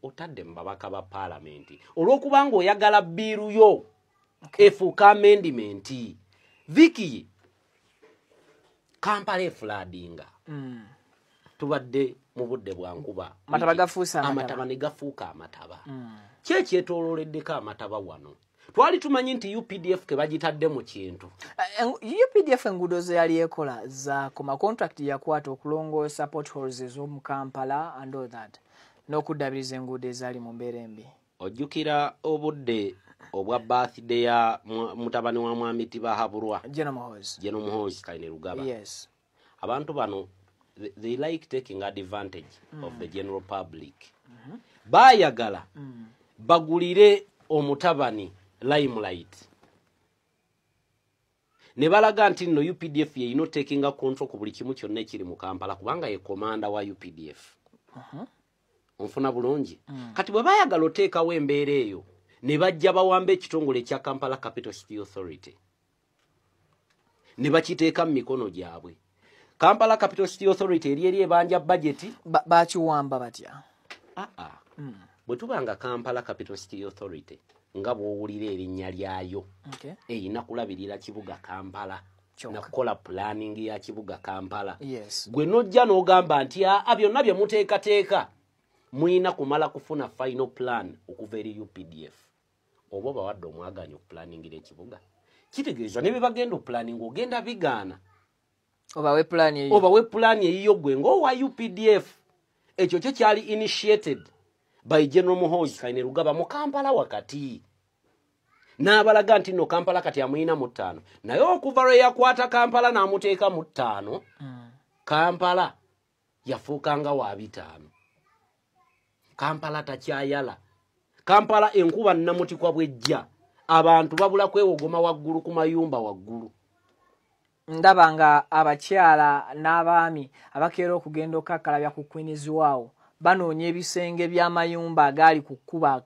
otadde mu babaka ba paalamenti olw'okubanga oyagala biiru yo efuuka amendment Vicky Kampala efulaadinga tubadde mu budde bwa nkuba amataba ne gafuuka amataba kyekyetolooleddeko amataba wano twali tumanyi nti UPDF ke bagitadde mu kintu UPDF enguudo ze yali ekola za koma contract yakwata okulongoosa potholes ez'omu Kampala and all that n'okuddabiriza enguudo ezaali mu mbeera embi ojjukira obudde obwa birthday ya mutabani wa mwami Tibahabulwa General Muhoozi Kainerugaba. Yes. Abantu bano they like taking advantage of the general public. Bayagala bagulire omutabani limelight. Ne balaga nti no UPDF ye ino taking a control ku buli kimu kyonna ekiri mu Kampala kubanga ye commander wa UPDF. Onfuna bulungi. Kati bwe bayagala oteekawo embeera eyo ne bajja bawamba ekitongole kya Kampala Capital City Authority. Ne bakiteeka mu mikono gyabwe. Kampala Capital City Authority eri ebanja budget bakiwamba batya. Bwe tubanga Kampala Capital City Authority nga bw'owulira erinnya lyayo eyina kulabirira kibuga Kampala nakukola planning ya kibuga Kampala. Gwe nojja n'ogamba nti byonna bye muteekateeka muyina kumala kufuna final plan okuva eri UPDF. Oba bawadde omwaganya okuplaningira ekibuga kitegeeza ne bibagenda planning ogenda bigaana obawe plan eyiyo gwe ng'owa UPDF ekyo kyo kyali initiated by General Muhoozi Kainerugaba mu Kampala wakati n'abalaga nti no Kampala kati amuyina mu 5 naye okuva lwe yakwata Kampala n'amuteeka mu 5 Kampala yafuukanga wa 5 Kampala takyayala Kampala enkuba namutikwa bwejja abantu babula kwewogoma waggulu ku mayumba waggulu ndaba nga abakyala n'abaami abakeera okugenda okukakkalabya ku Queen's waawo banoonya ebisenge by'amayumba agaali ku kkuba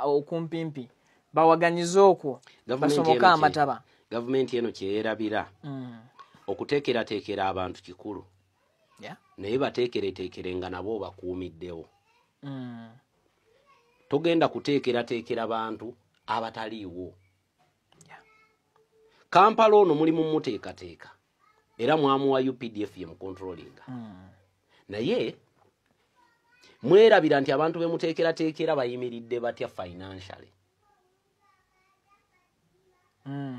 okumpimpi bawaganyiza okwo basomoka amataba. Gavumenti eno kyeyerabira okuteekerateekera abantu kikulu naye bateekereteekere nabo bakuumiddewo. Togenda kuteekerateekera bantu abataliiwo. Kampala ono mulimu muteekateeka era mwamu wa UPDF ye mukontrolinga. Naye mwerabira nti abantu be muteekerateekera bayimiridde batya financially.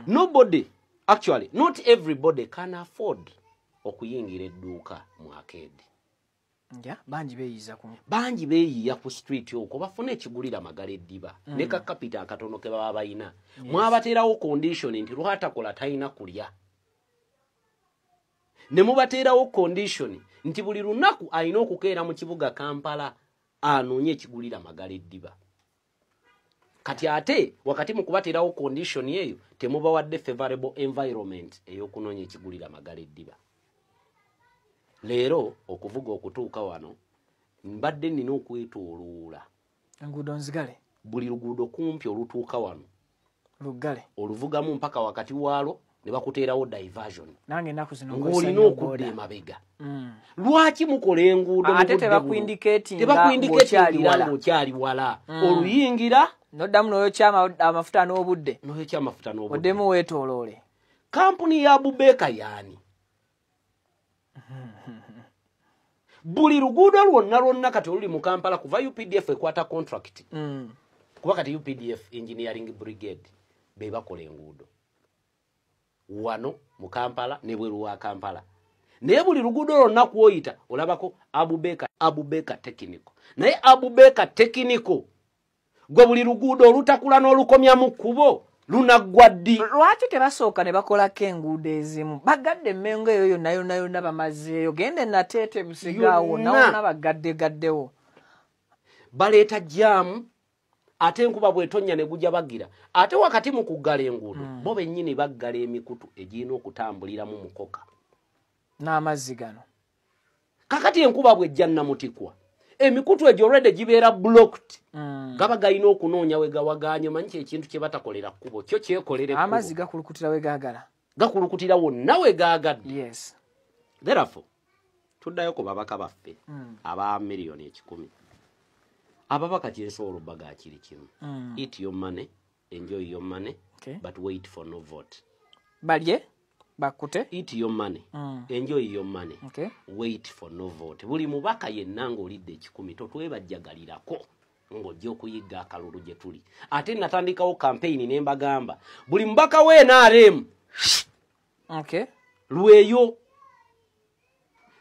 Nobody, actually not everybody can afford okuyingira edduuka mu arcade. Bangi beeyiya ku street okwo bafune ekigulira magala eddiba ne ka capital akatono ke baba bayina mwabateerawo condition nti lwatakola talina kulya ne mubateerawo condition nti buli lunaku alina okukeera mu kibuga Kampala anoonye ekigulira magala eddiba. Kati ate wakati mu kubateerawo condition eyo temubawadde favorable environment ey'okunoonya ekigulira magala eddiba. Leero okuvuga okutuuka wano mbadde nina okwetooloola enguudo nzigale buli luguudo kumpi olutuuka wano luggale oluvugamu mpaka wakati waalwo ne bakuteerawo diversion nange ennaku zino ng'olina okudda emabega. Lwaki mukola enguudo ate tebakuindiketinga ng'okyali wala oluyingira noddamu n'oyokya amafuta n'obudde oddemu weetooloole. Kampuni ya Abubeka yaani buli luguudo lwonna kati oluli mu Kampala kuva UPDF ekwata contract kuba kati UPDF Engineering Brigade be bakola enguudo wano mu Kampala ne bweru wa Kampala. Naye buli luguudo lwonna kwoyita olabako Abubeka Technical. Naye Abubeka Technical gwe buli luguudo olutakula n'olukomya mu kkubo lunaggwa ddi. Lwaki tebasooka ne bakolako enguudo ezimu bagadde emmengo eyo yonna bamazeeyo gende nateete busigaawo nawona bagaddegaddewo baleeta jaamu ate enkuba bw'etonnya ne gujja bagira ate wakati mu kuggala enguudo bo bennyini baggala emikutu egirina okutambuliramu mukoka n'amazzi gano. Kakati enkuba bw'ejja namutikwa emikutu egyo already gibeera blocked gaba galina okunoonya we gawaganye manyi ekintu kye batakolera kkubo kyo kyekolere kkubo amazzi gakulukutira we gaagala gakulukutira wonna we gaagadde. Yes. Therefore tuddayo ku babaka baffe aba miliyoni 10 ababaka kyensobola obbaga kiri kimu. Eat your money, enjoy your money, but wait for no vote. Balye bakute. Eat your money, enjoy your money, wait for no vote. Buli mubaka yenna ng'olidde 10 totwebajjagalirako ng'ojja okuyiga akalulu gye tuli. Ate natandikawo campaign ne mbagamba buli mubaka we NRM lweyo.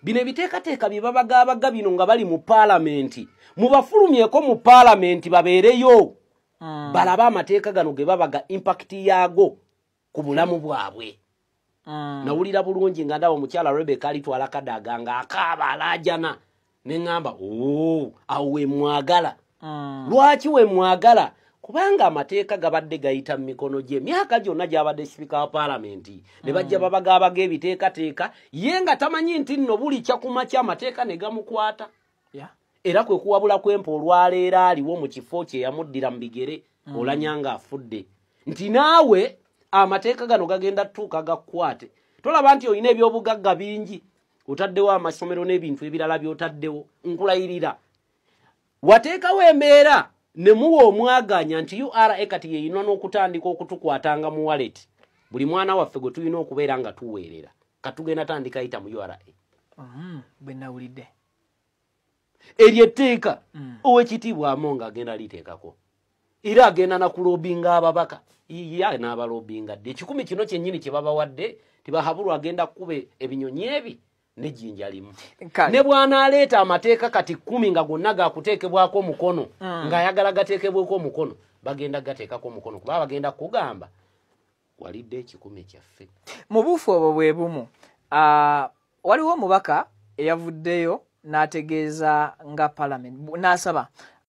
Bino ebiteekateeka bye babagaabaga bino nga bali mu paalamenti mubafulumyeko mu paalamenti babeereyo balaba amateeka gano ge babaga impact yaago ku bulamu bwabwe. Nawulira bulungi nga ndaba omukyala Rebecca alitwala kadaga nga akaaba alaajana ne ngamba awo we mwagala. Lwaki we mwagala? Kubanga amateeka gabadde gayita mu mikono gye emyaka gyonna gy'abadde speaker wa paalamenti ne bajja babagaabaga ebiteekateeka ye nga tamanyi nti nno buli kyakumakya amateeka ne gamukwata. Era kwe kuwabula kwempa olwaleero aliwo mu kifo kye yamuddira mu bigere olanyanga afudde nti naawe amateeka gano gagenda tuuka gakwate. Tolaba nti olina ebyobugagga bingi otaddewo amasomero n'ebintu ebirala by'otaddewo nkulayirira wateekawo embeera ne muwa omwaganya nti URA kati yeyina n'okutandika okutukwatanga mu wallet buli mwana waffe gwe tulina okubeera nga tuweerera katugenda tandika ayita mu URA. Bwe nawulidde eryo etteeka owekitiibwa Amonga agenda liteekako era agenda nakulobinga ababaka iya n'abalobinga dde 10 kino kyennyini kye babawadde tibahabulwa agenda kube ebinyonyi ebi nejjinja limu ne bw'anaaleeta amateeka kati 10 nga gonna gakuteekebwako omukono ng'ayagala gateekebweko omukono bagenda gateekako omukono kuba bagenda kugamba walidde 10 kyaffe. Mu buufu obwo bwe bumu waliwo omubaka eyavuddeyo n'ategeeza nga parliament n'asaba